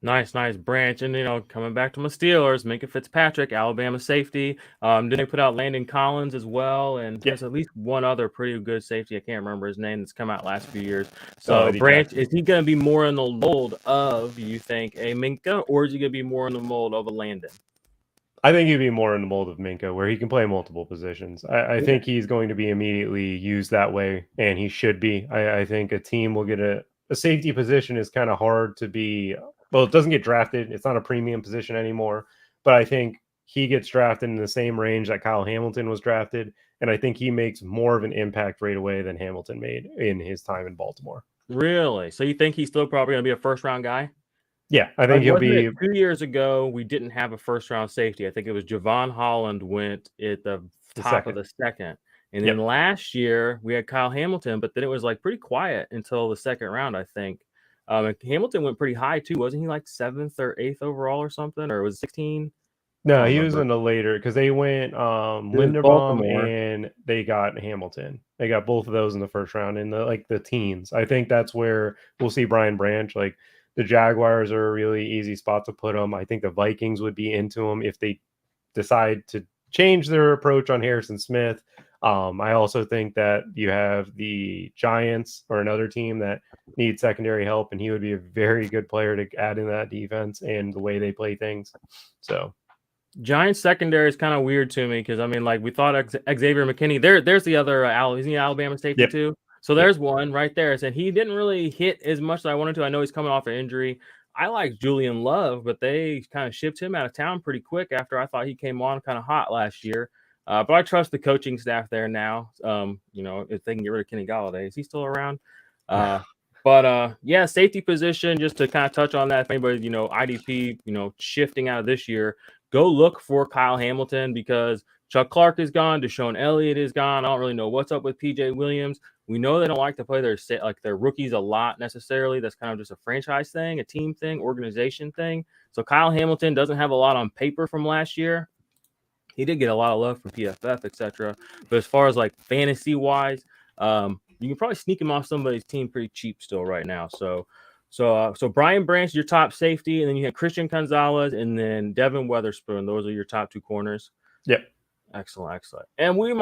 Nice Branch. And, coming back to my Steelers, Minkah Fitzpatrick, Alabama safety. Then they put out Landon Collins as well. And there's at least one other pretty good safety. I can't remember his name that's come out last few years. So Branch, is he going to be more in the mold of, you think, a Minkah, or is he going to be more in the mold of a Landon? I think he'd be more in the mold of Minkah, where he can play multiple positions. I think he's going to be immediately used that way, and he should be. I think a team will get a safety position is kind of hard to be. Well, it doesn't get drafted. It's not a premium position anymore. But I think he gets drafted in the same range that Kyle Hamilton was drafted. And I think he makes more of an impact right away than Hamilton made in his time in Baltimore. Really? So you think he's still probably going to be a first-round guy? Yeah, I Like, think he'll wasn't be it 2 years ago, we didn't have a first-round safety? I think it was Javon Holland went at the the top of second. the second. And Yep. then last year, we had Kyle Hamilton, but then it was, like, pretty quiet until the second round, I think. And Hamilton went pretty high too. Wasn't he, like, 7th or 8th overall or something? Or was it 16? I No, don't he was remember. in the later because they went It was Linderbaum Baltimore. and they got Hamilton. They got both of those in the first round in the teens. I think that's where we'll see Brian Branch. Like the Jaguars are a really easy spot to put him. I think the Vikings would be into him if they decide to change their approach on Harrison Smith. I also think that you have the Giants or another team that needs secondary help, and he would be a very good player to add in that defense and the way they play things. So Giants secondary is kind of weird to me because I mean, like we thought Xavier McKinney. There's the other isn't he Alabama safety too? So there's one right there. And he didn't really hit as much as I wanted to. I know he's coming off an injury. I like Julian Love, but they kind of shipped him out of town pretty quick after I thought he came on kind of hot last year. But I trust the coaching staff there now. If they can get rid of Kenny Galladay, is he still around? Yeah, safety position. Just to kind of touch on that, if anybody IDP shifting out of this year. Go look for Kyle Hamilton because Chuck Clark is gone. Deshaun Elliott is gone. I don't really know what's up with PJ Williams. We know they don't like to play their rookies a lot necessarily. That's kind of just a franchise thing, a team thing, organization thing. So Kyle Hamilton doesn't have a lot on paper from last year. He did get a lot of love from PFF, etc. But as far as like fantasy wise, you can probably sneak him off somebody's team pretty cheap still right now. So Brian Branch, your top safety, and then you have Christian Gonzalez and then Devin Weatherspoon. Those are your top two corners. Yep. Excellent. And we've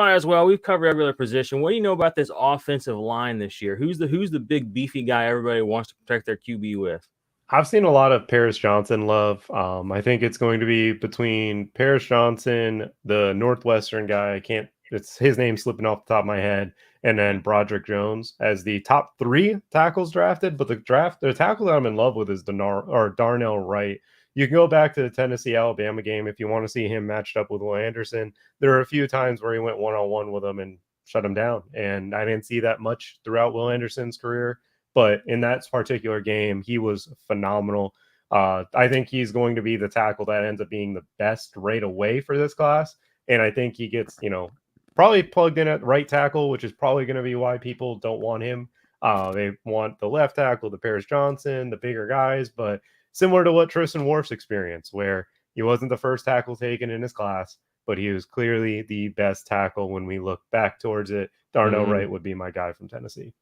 covered every other position. What do you know about this offensive line this year? Who's the big beefy guy everybody wants to protect their QB with? I've seen a lot of Paris Johnson love. I think it's going to be between Paris Johnson, the Northwestern guy. It's his name slipping off the top of my head, and then Broderick Jones as the top 3 tackles drafted. But the tackle that I'm in love with is Darnell Wright. You can go back to the Tennessee-Alabama game if you want to see him matched up with Will Anderson. There are a few times where he went one-on-one with him and shut him down, and I didn't see that much throughout Will Anderson's career. But in that particular game, he was phenomenal. I think he's going to be the tackle that ends up being the best right away for this class. And I think he gets, probably plugged in at right tackle, which is probably going to be why people don't want him. They want the left tackle, the Paris Johnson, the bigger guys, but similar to what Tristan Wirfs experienced, where he wasn't the first tackle taken in his class, but he was clearly the best tackle when we look back towards it. Darnell Wright would be my guy from Tennessee.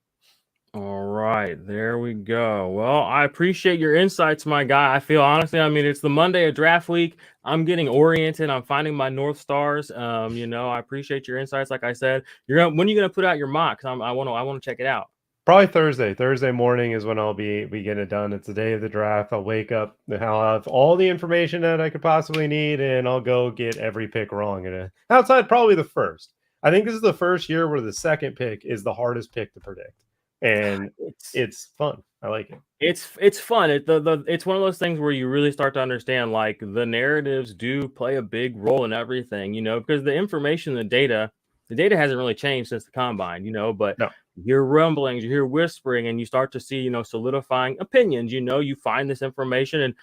All right, there we go. Well, I appreciate your insights, my guy. I feel honestly, it's the Monday of draft week. I'm getting oriented. I'm finding my North Stars. I appreciate your insights. Like I said, when are you gonna put out your mock? I want to check it out. Probably Thursday. Thursday morning is when I'll be getting it done. It's the day of the draft. I'll wake up and I'll have all the information that I could possibly need, and I'll go get every pick wrong. And outside probably the first. I think this is the first year where the second pick is the hardest pick to predict. And it's fun. I like it. It's fun. It's one of those things where you really start to understand like the narratives do play a big role in everything, because the information, the data hasn't really changed since the combine, but No. You hear rumblings, you hear whispering, and you start to see, solidifying opinions. You find this information and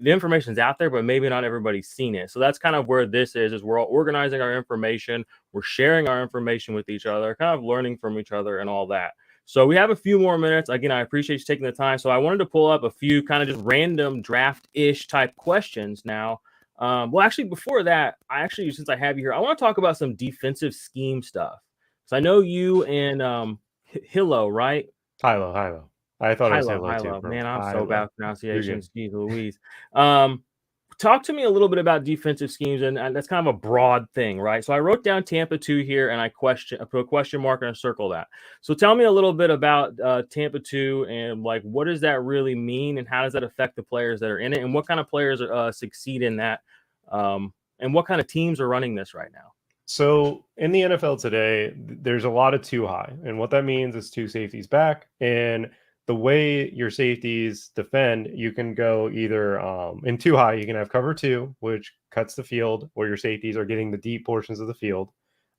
the information's out there, but maybe not everybody's seen it. So that's kind of where this is we're all organizing our information, we're sharing our information with each other, kind of learning from each other and all that. So we have a few more minutes. Again, I appreciate you taking the time. So I wanted to pull up a few kind of just random draft-ish type questions now. Actually, before that, since I have you here, I want to talk about some defensive scheme stuff. So I know you and Hilo, right? Hilo. I thought it was Hilo too. Bro. Man, I'm so bad with pronunciations. Jeez Louise. Talk to me a little bit about defensive schemes, and that's kind of a broad thing, right? So I wrote down Tampa 2 here, and I put a question mark and I circle that. So tell me a little bit about Tampa 2 and like what does that really mean, and how does that affect the players that are in it, and what kind of players succeed in that, and what kind of teams are running this right now? So in the NFL today, there's a lot of too high, and what that means is 2 safeties back, and the way your safeties defend, you can go either in too high, you can have cover two, which cuts the field, where your safeties are getting the deep portions of the field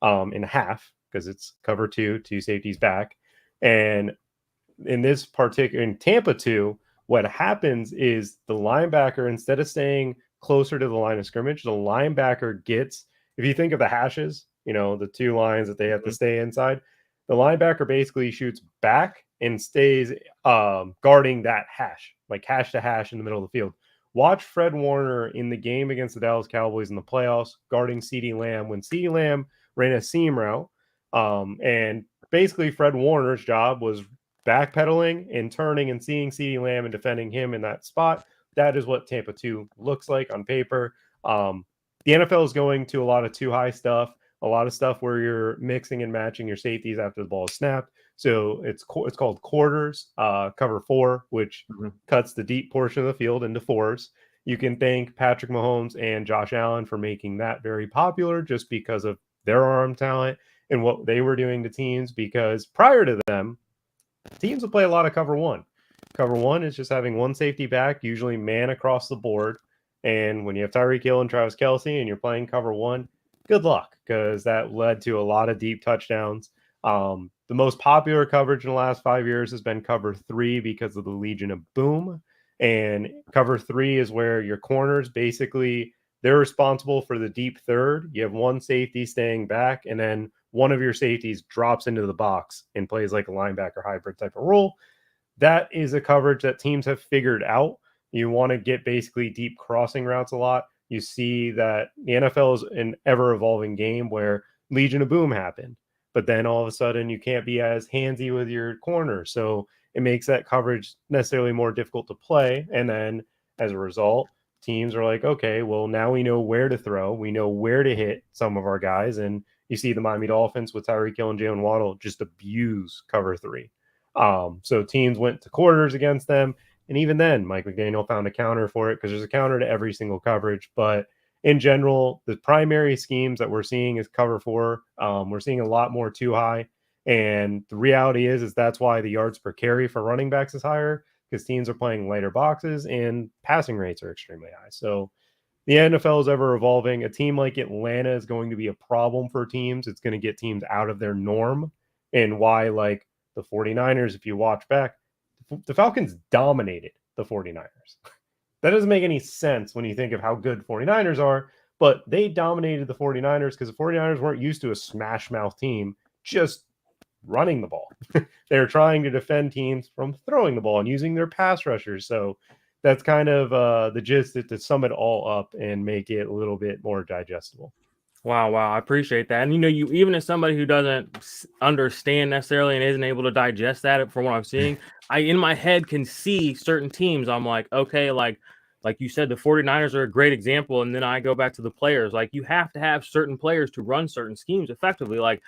in half, because it's cover two safeties back. And in this particular, in Tampa 2, what happens is the linebacker, instead of staying closer to the line of scrimmage, the linebacker gets, if you think of the hashes, the two lines that they have to stay inside, the linebacker basically shoots back and stays guarding that hash, like hash to hash in the middle of the field. Watch Fred Warner in the game against the Dallas Cowboys in the playoffs guarding CeeDee Lamb when CeeDee Lamb ran a seam route. And basically Fred Warner's job was backpedaling and turning and seeing CeeDee Lamb and defending him in that spot. That is what Tampa 2 looks like on paper. The NFL is going to a lot of too high stuff, a lot of stuff where you're mixing and matching your safeties after the ball is snapped. So it's called quarters, cover 4, which cuts the deep portion of the field into fours. You can thank Patrick Mahomes and Josh Allen for making that very popular, just because of their arm talent and what they were doing to teams, because prior to them, teams will play a lot of cover 1. Cover 1 is just having one safety back, usually man across the board. And when you have Tyreek Hill and Travis Kelce and you're playing cover 1, good luck, because that led to a lot of deep touchdowns. The most popular coverage in the last 5 years has been cover 3 because of the Legion of Boom. And cover 3 is where your corners, basically, they're responsible for the deep third. You have one safety staying back, and then one of your safeties drops into the box and plays like a linebacker hybrid type of role. That is a coverage that teams have figured out. You want to get basically deep crossing routes a lot. You see that the NFL is an ever-evolving game where Legion of Boom happened, but then all of a sudden you can't be as handsy with your corner. So it makes that coverage necessarily more difficult to play. And then as a result, teams are like, okay, well, now we know where to throw. We know where to hit some of our guys. And you see the Miami Dolphins with Tyreek Hill and Jalen Waddle just abuse cover 3. So teams went to quarters against them. And even then, Mike McDaniel found a counter for it, because there's a counter to every single coverage. But in general, the primary schemes that we're seeing is cover 4. We're seeing a lot more too high. And the reality is that's why the yards per carry for running backs is higher, because teams are playing lighter boxes and passing rates are extremely high. So the NFL is ever evolving. A team like Atlanta is going to be a problem for teams. It's going to get teams out of their norm. And why, like the 49ers, if you watch back, the Falcons dominated the 49ers. That doesn't make any sense when you think of how good 49ers are, but they dominated the 49ers because the 49ers weren't used to a smash mouth team just running the ball. They're trying to defend teams from throwing the ball and using their pass rushers. So that's kind of the gist, to sum it all up and make it a little bit more digestible. Wow, I appreciate that. And you even as somebody who doesn't understand necessarily and isn't able to digest that from what I'm seeing, I in my head can see certain teams. I'm like, okay, like you said, the 49ers are a great example. And then I go back to the players. Like, you have to have certain players to run certain schemes effectively. Like,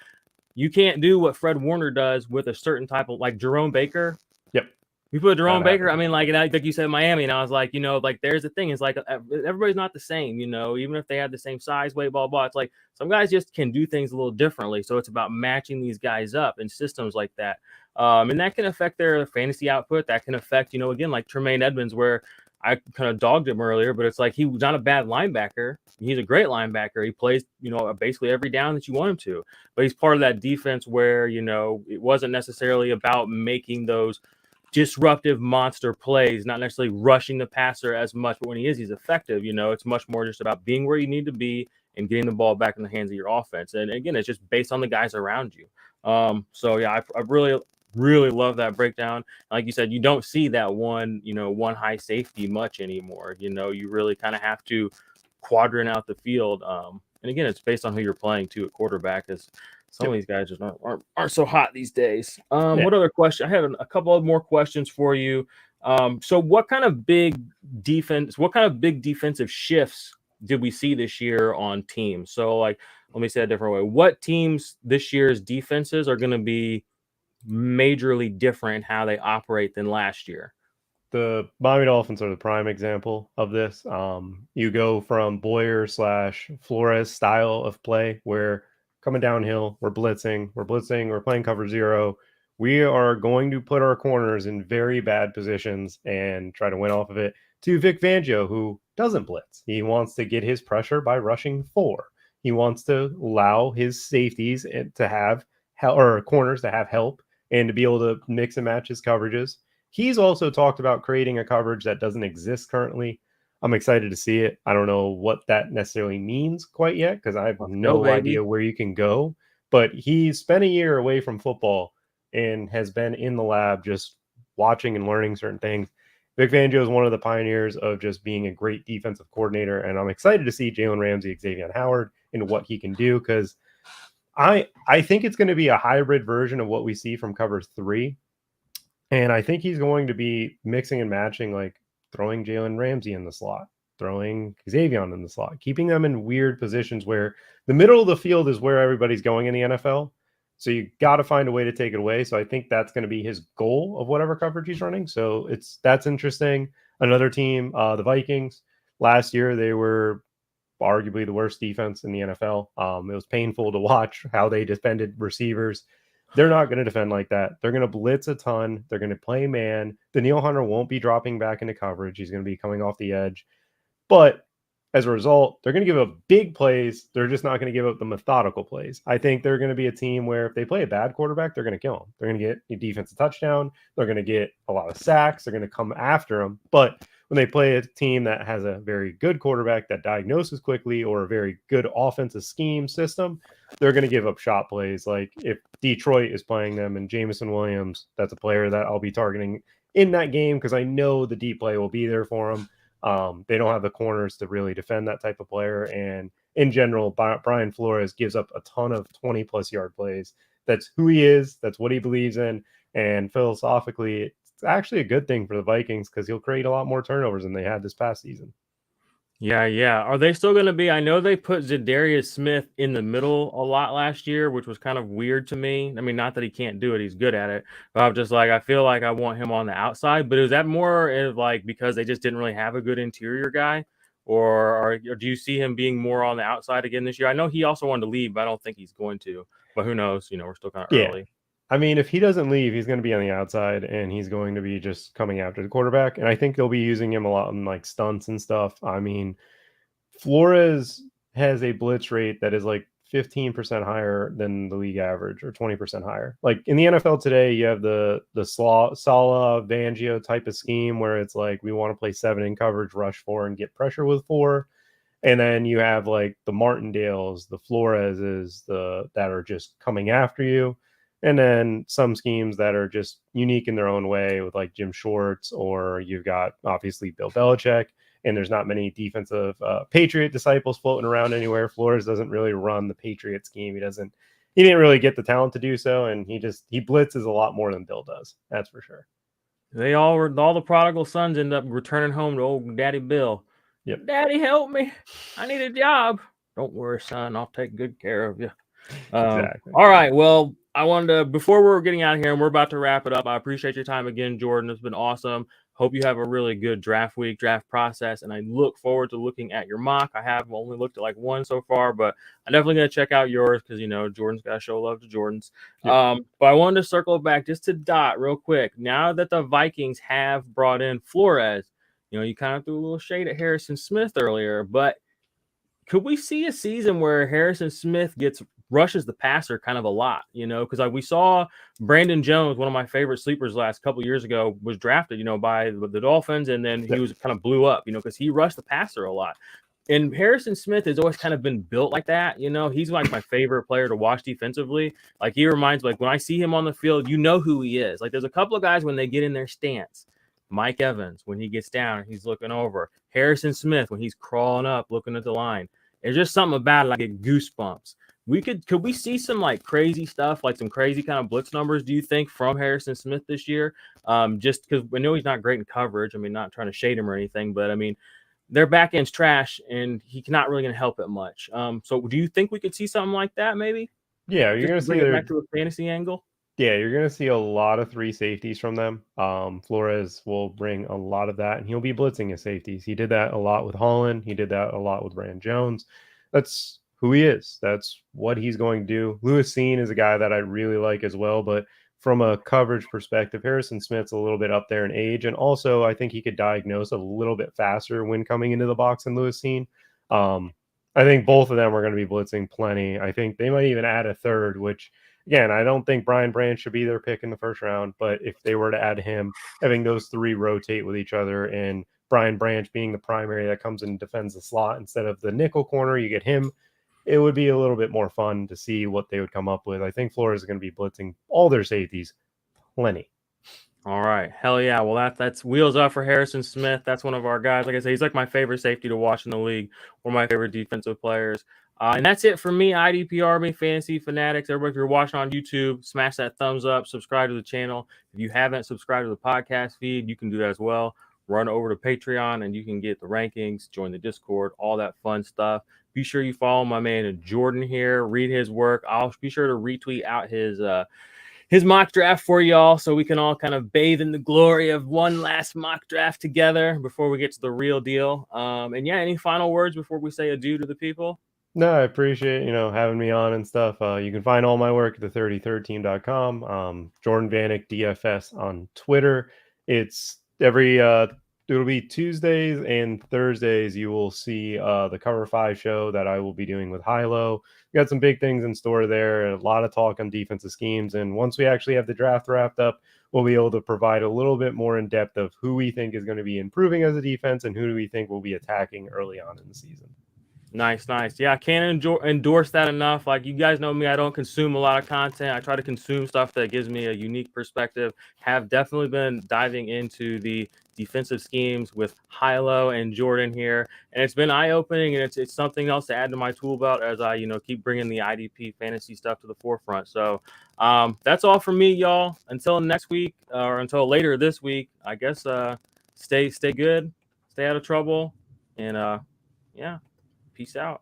you can't do what Fred Warner does with a certain type of, like Jerome Baker. Yep. You put Jerome Baker, I mean, like you said, Miami, and I was like, like there's the thing. It's like everybody's not the same, even if they have the same size, weight, blah, blah. It's like some guys just can do things a little differently. So it's about matching these guys up in systems like that. And that can affect their fantasy output. That can affect, again, like Tremaine Edmonds, where I kind of dogged him earlier, but it's like he was not a bad linebacker. He's a great linebacker. He plays, basically every down that you want him to. But he's part of that defense where, it wasn't necessarily about making those disruptive monster plays, not necessarily rushing the passer as much, but when he is, he's effective. It's much more just about being where you need to be and getting the ball back in the hands of your offense. And again, it's just based on the guys around you. So yeah, I really love that breakdown. Like you said, you don't see that one high safety much anymore. You really kind of have to quadrant out the field. And again, it's based on who you're playing too at quarterback, as some of these guys just aren't so hot these days. What other question? I have a couple of more questions for you. So what kind of big defensive shifts did we see this year on teams? So, like, let me say it a different way. What teams this year's defenses are going to be majorly different in how they operate than last year? The Miami Dolphins are the prime example of this. You go from Boyer / Flores style of play, where coming downhill, we're blitzing, we're playing cover 0, we are going to put our corners in very bad positions and try to win off of it, to Vic Fangio, who doesn't blitz. He wants to get his pressure by rushing 4. He wants to allow his safeties to have or corners to have help and to be able to mix and match his coverages. He's also talked about creating a coverage that doesn't exist currently. I'm excited to see it. I don't know what that necessarily means quite yet because I have Let's go, no baby. idea where you can go. But he's spent a year away from football and has been in the lab just watching and learning certain things. Vic Fangio is one of the pioneers of just being a great defensive coordinator, and I'm excited to see Jalen Ramsey, Xavier Howard, and what he can do because I think it's going to be a hybrid version of what we see from cover 3. And I think he's going to be mixing and matching, like throwing Jalen Ramsey in the slot, throwing Xavier in the slot, keeping them in weird positions where the middle of the field is where everybody's going in the NFL. So you got to find a way to take it away. So I think that's going to be his goal of whatever coverage he's running. So that's interesting. Another team, the Vikings, last year they were arguably the worst defense in the NFL. It was painful to watch how they defended receivers. They're not going to defend like that. They're going to blitz a ton. They're going to play man. Daniil Hunter won't be dropping back into coverage. He's going to be coming off the edge. But as a result, they're going to give up big plays. They're just not going to give up the methodical plays. I think they're going to be a team where if they play a bad quarterback, they're going to kill him. They're going to get a defensive touchdown. They're going to get a lot of sacks. They're going to come after him. But when they play a team that has a very good quarterback that diagnoses quickly or a very good offensive scheme system, they're going to give up shot plays. Like if Detroit is playing them and Jameson Williams, that's a player that I'll be targeting in that game because I know the deep play will be there for him. They don't have the corners to really defend that type of player. And in general, Brian Flores gives up a ton of 20-plus yard plays. That's who he is. That's what he believes in. And philosophically, it's actually a good thing for the Vikings because he'll create a lot more turnovers than they had this past season. Yeah. Are they still going to be? I know they put Zadarius Smith in the middle a lot last year, which was kind of weird to me. I mean, not that he can't do it; he's good at it. But I'm just like, I feel like I want him on the outside. But is that more of like because they just didn't really have a good interior guy, or do you see him being more on the outside again this year? I know he also wanted to leave, but I don't think he's going to. But who knows? We're still kind of Yeah. early. I mean, if he doesn't leave, he's going to be on the outside and he's going to be just coming after the quarterback. And I think they'll be using him a lot in like stunts and stuff. I mean, Flores has a blitz rate that is like 15% higher than the league average or 20% higher. Like in the NFL today, you have the Sala Fangio type of scheme where it's like we want to play 7 in coverage, rush 4, and get pressure with 4. And then you have like the Martindales, the Floreses, that are just coming after you. And then some schemes that are just unique in their own way with like Jim Schwartz, or you've got obviously Bill Belichick, and there's not many defensive Patriot disciples floating around anywhere. Flores doesn't really run the Patriot scheme. He didn't really get the talent to do so. And he blitzes a lot more than Bill does. That's for sure. All the prodigal sons end up returning home to old Daddy Bill. Yep. Daddy, help me. I need a job. Don't worry, son. I'll take good care of you. Exactly. All right. Well, I wanted to, before we're getting out of here and we're about to wrap it up, I appreciate your time again, Jordan. It's been awesome. Hope you have a really good draft process, and I look forward to looking at your mock. I have only looked at like one so far, but I'm definitely going to check out yours because, Jordan's got to show love to Jordan's. Yep. But I wanted to circle back just to Dot real quick. Now that the Vikings have brought in Flores, you kind of threw a little shade at Harrison Smith earlier, but could we see a season where Harrison Smith rushes the passer kind of a lot, because like we saw Brandon Jones, one of my favorite sleepers last couple of years ago, was drafted, by the Dolphins. And then he was kind of blew up, because he rushed the passer a lot. And Harrison Smith has always kind of been built like that. He's like my favorite player to watch defensively. Like he reminds me, like when I see him on the field, who he is. Like there's a couple of guys when they get in their stance. Mike Evans, when he gets down, he's looking over. Harrison Smith, when he's crawling up, looking at the line. There's just something about it, like I get goosebumps. Could we see some like crazy stuff, like some crazy kind of blitz numbers, do you think, from Harrison Smith this year? Just because we know he's not great in coverage. I mean, not trying to shade him or anything, but I mean, their back end's trash and he's not really going to help it much. So do you think we could see something like that maybe? Yeah, you're going to see it back to a fantasy angle. Yeah, you're going to see a lot of 3 safeties from them. Flores will bring a lot of that, and he'll be blitzing his safeties. He did that a lot with Holland. He did that a lot with Brandon Jones. That's who he is. That's what he's going to do. Lewis Seen is a guy that I really like as well, but from a coverage perspective, Harrison Smith's a little bit up there in age, and also I think he could diagnose a little bit faster when coming into the box than Lewis Seen. I think both of them are going to be blitzing plenty. I think they might even add a third, which again, I don't think Brian Branch should be their pick in the first round, but if they were to add him, having those three rotate with each other and Brian Branch being the primary that comes and defends the slot instead of the nickel corner, you get him. It would be a little bit more fun to see what they would come up with. I think Flores is going to be blitzing all their safeties plenty. All right. Hell yeah. Well, that's wheels up for Harrison Smith. That's one of our guys. Like I said, he's like my favorite safety to watch in the league, one of my favorite defensive players. And that's it for me, IDP Army, Fantasy Fanatics. Everybody, if you're watching on YouTube, smash that thumbs up, subscribe to the channel. If you haven't subscribed to the podcast feed, you can do that as well. Run over to Patreon and you can get the rankings, join the Discord, all that fun stuff. Be sure you follow my man Jordan here, read his work. I'll be sure to retweet out his mock draft for y'all so we can all kind of bathe in the glory of one last mock draft together before we get to the real deal. And yeah, any final words before we say adieu to the people? No, I appreciate, having me on and stuff. You can find all my work at the33team.com. Jordan Vanek DFS on Twitter. It's it'll be Tuesdays and Thursdays. You will see the Cover 5 show that I will be doing with Hilo. We got some big things in store there, a lot of talk on defensive schemes. And once we actually have the draft wrapped up, we'll be able to provide a little bit more in depth of who we think is going to be improving as a defense and who do we think will be attacking early on in the season. Nice. Yeah, I can't endorse that enough. Like, you guys know me, I don't consume a lot of content. I try to consume stuff that gives me a unique perspective. Have definitely been diving into the defensive schemes with Hilo and Jordan here, and it's been eye-opening, and it's something else to add to my tool belt as I keep bringing the IDP fantasy stuff to the forefront. So that's all from me, y'all. Until next week, or until later this week, I guess. Stay good, stay out of trouble, and yeah. Peace out.